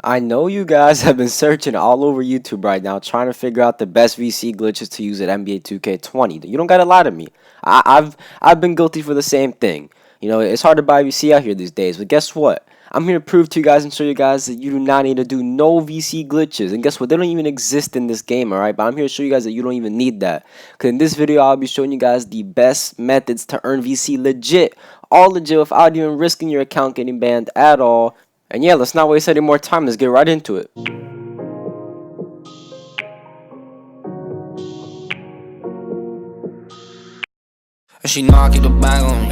I know you guys have been searching all over YouTube right now trying to figure out the best VC glitches to use at NBA 2K20. You don't gotta lie to me. I've been guilty for the same thing. You know, it's hard to buy VC out here these days, but guess what? I'm here to prove to you guys and show you guys that you do not need to do no VC glitches. And guess what? They don't even exist in this game, alright? But I'm here to show you guys that you don't even need that. Because in this video, I'll be showing you guys the best methods to earn VC legit. All legit without even risking your account getting banned at all. And yeah, let's not waste any more time. Let's get right into it. She know I keep the bag on me.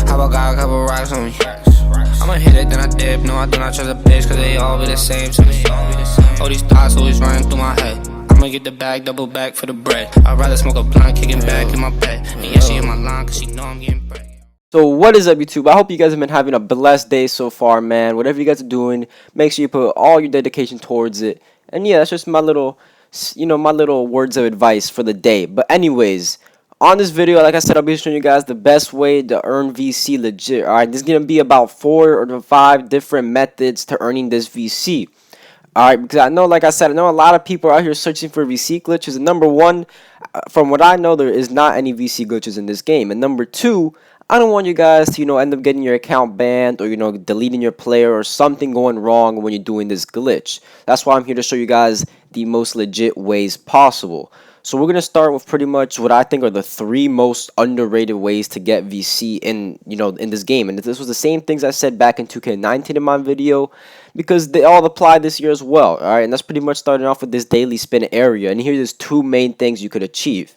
How I got a couple racks on me. I'ma hit it, then I dip. No, I do not trust a bitch, cause they all be the same to me. All these thoughts always running through my head. I'ma get the bag, double back for the bread. I'd rather smoke a blunt, kicking back in my bed. And yeah, she in my line, cause she know I'm getting bread. So what is up, YouTube? I hope you guys have been having a blessed day so far, man. Whatever you guys are doing, make sure you put all your dedication towards it. And yeah, that's just my little, my little words of advice for the day. But anyways, on this video, like I said, I'll be showing you guys the best way to earn VC legit. Alright, there's going to be about 4 or 5 different methods to earning this VC. Alright, because I know, like I said, I know a lot of people are out here searching for VC glitches. And number one, from what I know, there is not any VC glitches in this game. And number two, I don't want you guys to, end up getting your account banned or, deleting your player or something going wrong when you're doing this glitch. That's why I'm here to show you guys the most legit ways possible. So we're going to start with pretty much what I think are the 3 most underrated ways to get VC in this game. And this was the same things I said back in 2K19 in my video because they all apply this year as well. All right, and that's pretty much starting off with this daily spin area. And here's 2 main things you could achieve.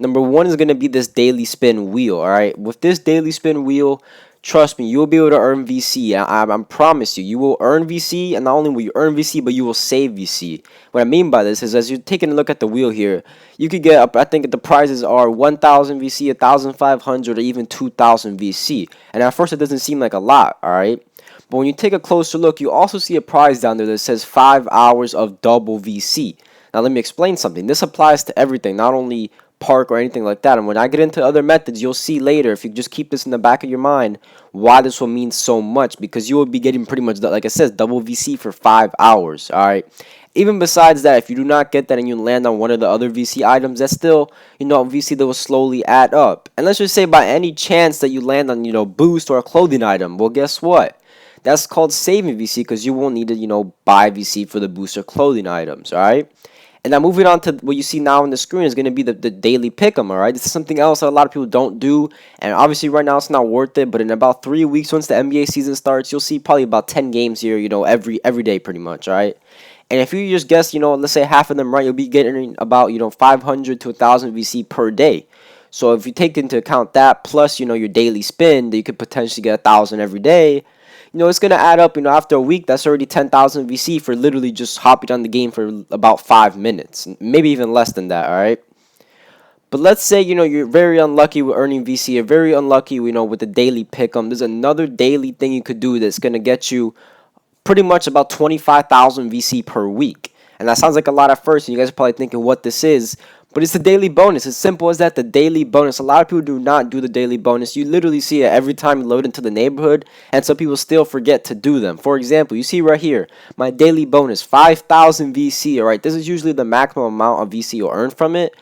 Number 1 is going to be this daily spin wheel, alright? With this daily spin wheel, trust me, you'll be able to earn VC. I promise you, you will earn VC, and not only will you earn VC, but you will save VC. What I mean by this is, as you're taking a look at the wheel here, you could get up, I think the prizes are 1,000 VC, 1,500, or even 2,000 VC. And at first, it doesn't seem like a lot, alright? But when you take a closer look, you also see a prize down there that says 5 hours of double VC. Now, let me explain something. This applies to everything, not only Park or anything like that. And when I get into other methods, you'll see later, if you just keep this in the back of your mind, why this will mean so much, because you will be getting pretty much, like I said, double VC for 5 hours. All right, even besides that, if you do not get that and you land on one of the other VC items, that's still VC that will slowly add up. And let's just say by any chance that you land on boost or a clothing item, well, guess what, that's called saving VC, because you won't need to buy VC for the boost or clothing items. All right. And now moving on to what you see now on the screen is going to be the daily pick'em, alright? This is something else that a lot of people don't do, and obviously right now it's not worth it, but in about 3 weeks once the NBA season starts, you'll see probably about 10 games here, every day pretty much, alright? And if you just guess, let's say half of them right, you'll be getting about, 500 to 1,000 VC per day. So if you take into account that, plus, your daily spin, that you could potentially get 1,000 every day, it's going to add up, after a week, that's already 10,000 VC for literally just hopping on the game for about 5 minutes. Maybe even less than that, alright? But let's say, you're very unlucky with earning VC. You're very unlucky, with the daily pick'em. There's another daily thing you could do that's going to get you pretty much about 25,000 VC per week. And that sounds like a lot at first, and you guys are probably thinking what this is. But it's the daily bonus. It's simple as that, the daily bonus. A lot of people do not do the daily bonus. You literally see it every time you load into the neighborhood, and some people still forget to do them. For example, you see right here, my daily bonus, 5,000 VC, alright? This is usually the maximum amount of VC you'll earn from it.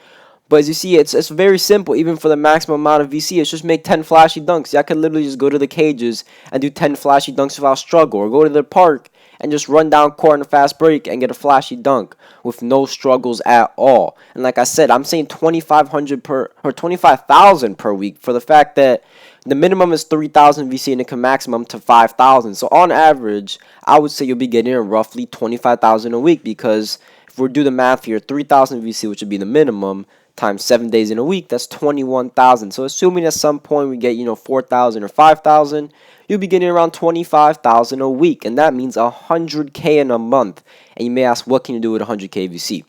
But as you see, it's very simple. Even for the maximum amount of VC, it's just make 10 flashy dunks. I could literally just go to the cages and do 10 flashy dunks without struggle, or go to the park and just run down court in a fast break and get a flashy dunk with no struggles at all. And like I said, I'm saying 2,500 per or 25,000 per week for the fact that the minimum is 3,000 VC and it can maximum to 5,000. So on average, I would say you'll be getting roughly 25,000 a week, because if we do the math here, 3,000 VC, which would be the minimum, times 7 days in a week, that's 21,000. So assuming at some point we get 4,000 or 5,000, you'll be getting around 25,000 a week, and that means 100K in a month. And you may ask, what can you do with 100K VC?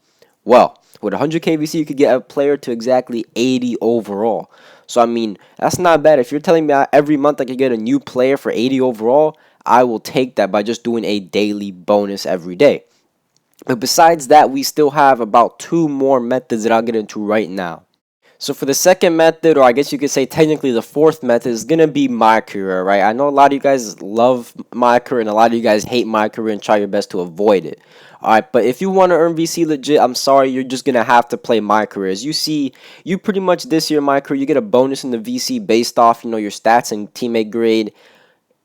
Well, with 100K VC, you could get a player to exactly 80 overall. So I mean, that's not bad. If you're telling me every month I could get a new player for 80 overall, I will take that by just doing a daily bonus every day. But besides that, we still have about 2 more methods that I'll get into right now. So for the second method, or I guess you could say technically the fourth method, is gonna be my career, right? I know a lot of you guys love my career and a lot of you guys hate my career and try your best to avoid it. Alright, but if you want to earn VC legit, I'm sorry, you're just gonna have to play my career. As you see, you pretty much this year my career, you get a bonus in the VC based off, your stats and teammate grade,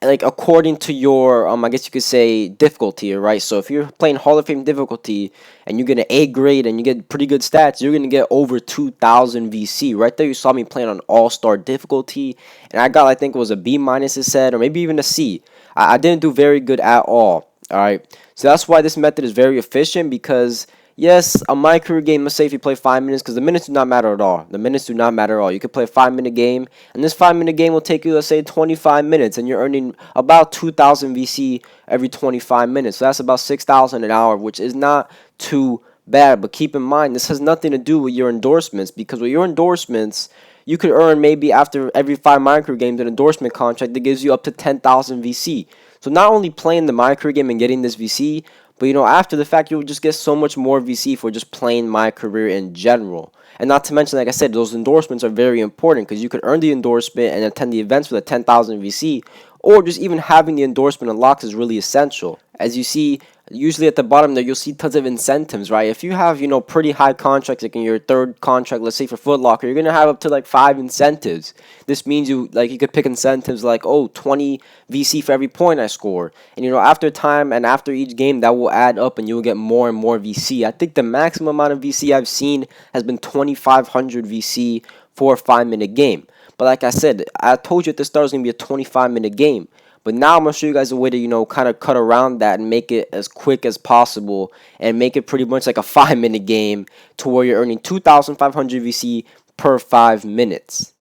like according to your I guess you could say difficulty, right? So if you're playing Hall of Fame difficulty and you get an A grade and you get pretty good stats, you're gonna get over 2,000 VC. Right there, you saw me playing on All-Star difficulty, and I got, I think it was a B minus, it said, or maybe even a C. I didn't do very good at all. All right, so that's why this method is very efficient because. Yes, a my career game, let's say if you play 5 minutes, because the minutes do not matter at all. The minutes do not matter at all. You could play a 5-minute game, and this 5-minute game will take you, let's say, 25 minutes, and you're earning about 2,000 VC every 25 minutes. So that's about 6,000 an hour, which is not too bad. But keep in mind, this has nothing to do with your endorsements, because with your endorsements, you could earn maybe after every 5 micro games an endorsement contract that gives you up to 10,000 VC. So not only playing the micro game and getting this VC, but after the fact, you'll just get so much more VC for just playing my career in general. And not to mention, like I said, those endorsements are very important because you could earn the endorsement and attend the events with a 10,000 VC, or just even having the endorsement unlocked is really essential. As you see, usually at the bottom there, you'll see tons of incentives, right? If you have, pretty high contracts, like in your third contract, let's say for Foot Locker, you're going to have up to like 5 incentives. This means you could pick incentives like, 20 VC for every point I score. And, after time and after each game, that will add up and you'll get more and more VC. I think the maximum amount of VC I've seen has been 2,500 VC for a 5-minute game. But like I said, I told you at the start it was going to be a 25-minute game. But now I'm going to show you guys a way to, kind of cut around that and make it as quick as possible and make it pretty much like a 5-minute game to where you're earning 2,500 VC per 5 minutes.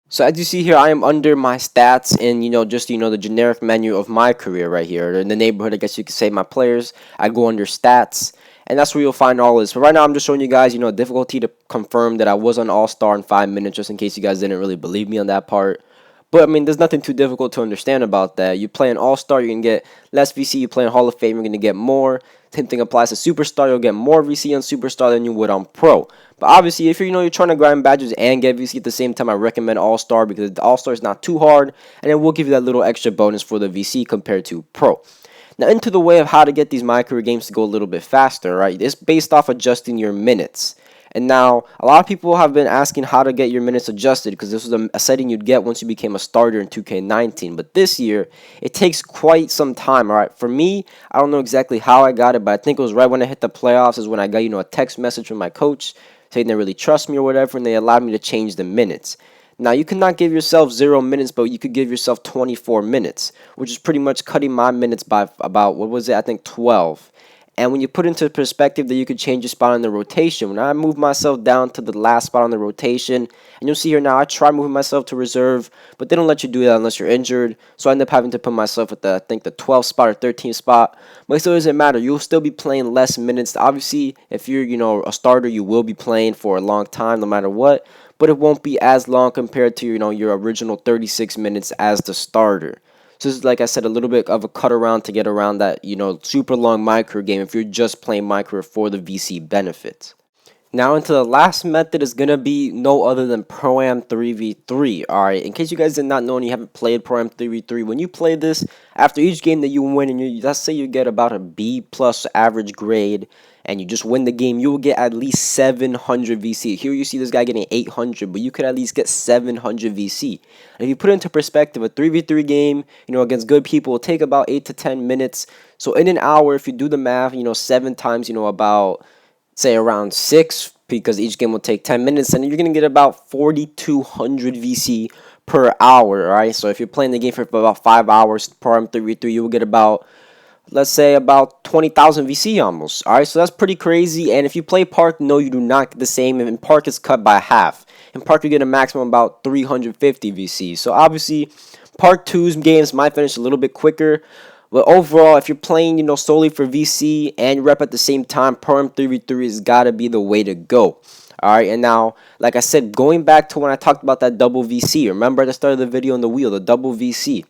So as you see here, I am under my stats in, the generic menu of my career right here. In the neighborhood, I guess you could say my players. I go under stats, and that's where you'll find all this. But right now, I'm just showing you guys, difficulty to confirm that I was on All-Star in 5 minutes, just in case you guys didn't really believe me on that part. But, I mean, there's nothing too difficult to understand about that. You play an All-Star, you're going to get less VC. You play in Hall of Fame, you're going to get more. Same thing applies to Superstar. You'll get more VC on Superstar than you would on Pro. But obviously, if you're trying to grind badges and get VC at the same time, I recommend All-Star because the All-Star is not too hard, and it will give you that little extra bonus for the VC compared to Pro. Now, into the way of how to get these my career games to go a little bit faster, right? It's based off adjusting your minutes. And now, a lot of people have been asking how to get your minutes adjusted because this was a setting you'd get once you became a starter in 2K19. But this year, it takes quite some time, all right? For me, I don't know exactly how I got it, but I think it was right when I hit the playoffs is when I got, a text message from my coach saying they really trust me or whatever, and they allowed me to change the minutes. Now, you cannot give yourself 0 minutes, but you could give yourself 24 minutes, which is pretty much cutting my minutes by about, what was it, I think 12. And when you put into perspective that you could change your spot on the rotation, when I move myself down to the last spot on the rotation, and you'll see here now, I try moving myself to reserve, but they don't let you do that unless you're injured. So I end up having to put myself at I think the 12th spot or 13th spot. But it still doesn't matter. You'll still be playing less minutes. Obviously, if you're, a starter, you will be playing for a long time no matter what. But it won't be as long compared to, your original 36 minutes as the starter. So this is, like I said, a little bit of a cut around to get around that, super long micro game if you're just playing micro for the VC benefits. Now into the last method is going to be no other than Pro-Am 3v3. Alright, in case you guys did not know and you haven't played Pro-Am 3v3, when you play this, after each game that you win, and let's say you get about a B plus average grade, and you just win the game, you will get at least 700 VC. Here you see this guy getting 800, but you could at least get 700 VC. And if you put it into perspective, a 3v3 game, against good people will take about 8 to 10 minutes. So in an hour, if you do the math, 7 times, about, say, around 6, because each game will take 10 minutes, and you're going to get about 4,200 VC per hour, alright? So if you're playing the game for about 5 hours, Pro-Am 3v3, you will get about, let's say, about 20,000 VC almost. Alright, so that's pretty crazy. And if you play Park, no, you do not get the same. And Park is cut by half. In Park, you get a maximum about 350 VC. So obviously, Park 2's games might finish a little bit quicker. But overall, if you're playing, solely for VC and rep at the same time, Pro-Am 3v3 has got to be the way to go. Alright, and now, like I said, going back to when I talked about that double VC. Remember at the start of the video on the wheel, the double VC.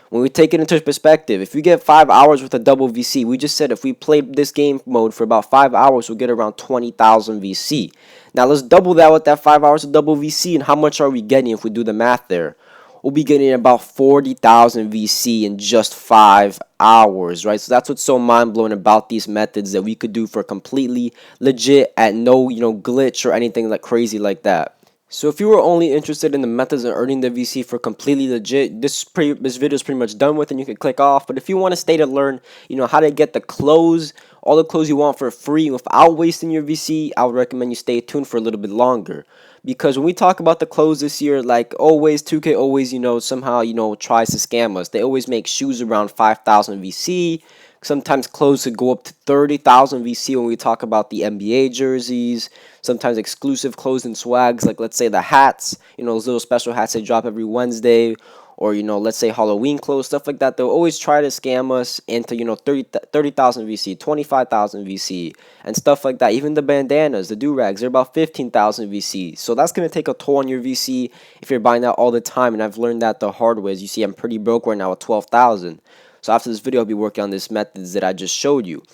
When we take it into perspective, if we get 5 hours with a double VC, we just said if we play this game mode for about 5 hours, we'll get around 20,000 VC. Now let's double that with that 5 hours of double VC, and how much are we getting if we do the math there? We'll be getting about 40,000 VC in just 5 hours, right? So that's what's so mind-blowing about these methods that we could do for completely legit at no, glitch or anything like crazy like that. So if you were only interested in the methods of earning the VC for completely legit, this video is pretty much done with and you can click off. But if you want to stay to learn, how to get the clothes, all the clothes you want for free without wasting your VC, I would recommend you stay tuned for a little bit longer. Because when we talk about the clothes this year, like always, 2K always, somehow, tries to scam us. They always make shoes around 5,000 VC. Sometimes clothes could go up to 30,000 VC when we talk about the NBA jerseys. Sometimes exclusive clothes and swags, like let's say the hats, those little special hats they drop every Wednesday. Or, let's say Halloween clothes, stuff like that. They'll always try to scam us into, 30,000 VC, 25,000 VC, and stuff like that. Even the bandanas, the do-rags, they're about 15,000 VC. So that's going to take a toll on your VC if you're buying that all the time. And I've learned that the hard way. As you see, I'm pretty broke right now with 12,000. So after this video, I'll be working on these methods that I just showed you.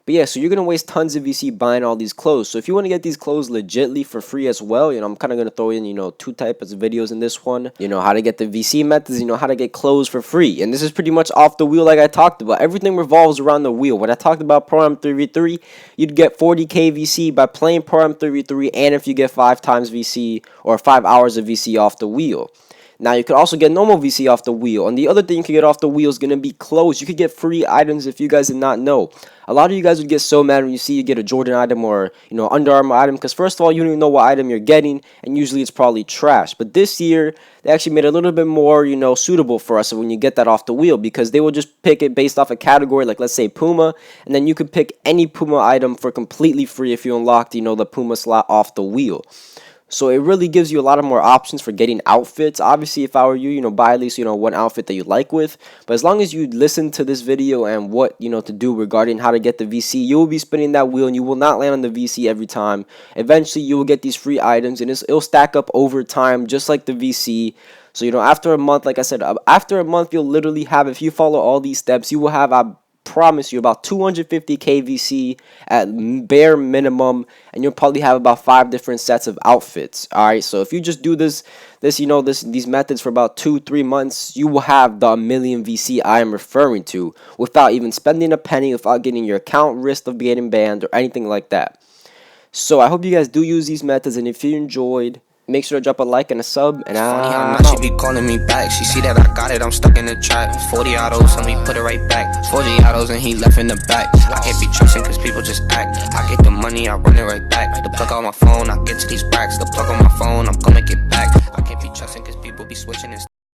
But yeah, so you're going to waste tons of VC buying all these clothes. So if you want to get these clothes legitly for free as well, I'm kind of going to throw in, 2 types of videos in this one. How to get the VC methods, how to get clothes for free. And this is pretty much off the wheel like I talked about. Everything revolves around the wheel. When I talked about Pro M3v3, you'd get 40k VC by playing Pro M3v3 and if you get 5 times VC or 5 hours of VC off the wheel. Now, you could also get normal VC off the wheel. And the other thing you could get off the wheel is going to be clothes. You could get free items if you guys did not know. A lot of you guys would get so mad when you see you get a Jordan item or, Under Armour item. Because first of all, you don't even know what item you're getting. And usually it's probably trash. But this year, they actually made it a little bit more, suitable for us when you get that off the wheel. Because they will just pick it based off a category, like let's say Puma. And then you could pick any Puma item for completely free if you unlocked, the Puma slot off the wheel. So it really gives you a lot of more options for getting outfits. Obviously, if I were you, buy at least, one outfit that you like with. But as long as you listen to this video and what, to do regarding how to get the VC, you will be spinning that wheel and you will not land on the VC every time. Eventually, you will get these free items and it'll stack up over time just like the VC. So, after a month, like I said, after a month, you'll literally have, if you follow all these steps, you will have, I promise you, about 250k VC at bare minimum, and you'll probably have about 5 different sets of outfits. All right, so if you just do these methods for about 2-3 months, you will have the 1,000,000 VC I am referring to without even spending a penny, without getting your account risked of getting banned or anything like that. So I hope you guys do use these methods, and if you enjoyed, make sure to drop a like and a sub, and Funny how now she be calling me back. She see that I got it, I'm stuck in the trap. 40 autos, and we put it right back. 40 autos, and he left in the back. I can't be trusting, cause people just act. I get the money, I run it right back. The plug on my phone, I get to these racks. The plug on my phone, I'm gonna get back. I can't be trusting, cause people be switching and